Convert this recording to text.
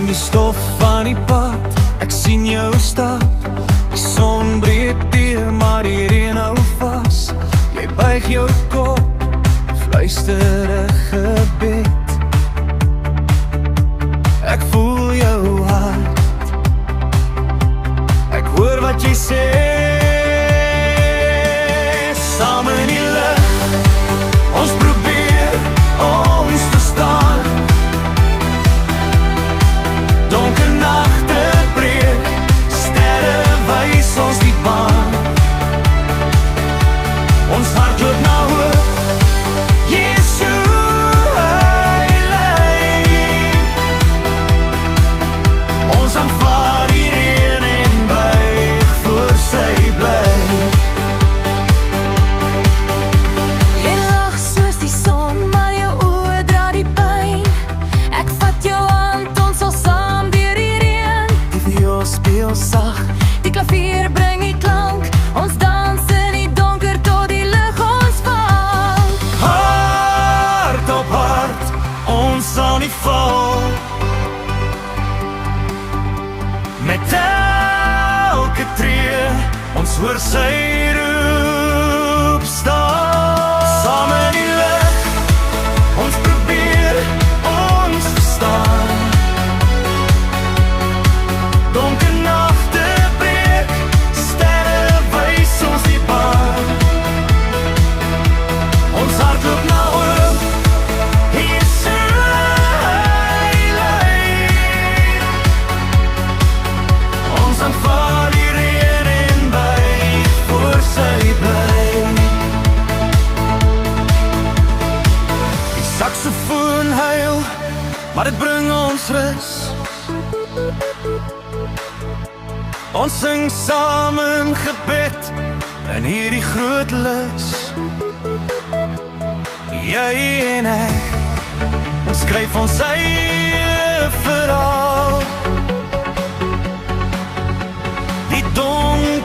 die stof van die pad, ek sien jou stap. Die son breek deur, maar die reën hou vas. Jy buig jou kop, fluister 'n gebed. Ek voel jou hart, ek hoor wat jy sê. Saam in die lig, ons probeer ons verstaan. Donker nagte breek, sterre wys ons die baan. Ons hart loop na hoop, Yeshua hy lei. Ons aanvaar die reën en buig voor sy bly. Jy lag soos die son, maar jou oë dra die pyn. Ek vat jou hand, ons sal saam deur die reën. Die viool speel sag, Die klavier bring die klank, ons dans in die donker tot die lig ons vang. hart op hart, ons sal nie val. Met elke tree, ons hoor sy roep staan. Saam in die lig, ons probeer ons verstaan. Donker nagte breek, sterre wys ons die baan. Ons hart loop na hoop, Yeshua hy lei. Ons aanvaar die reën en buig voor sy bly. Die saksofoon huil, maar dit bring ons rus. Ons sing saam in gebed in hierdie groot lus. Jy en ek, ons skryf ons eie verhaal. Die donker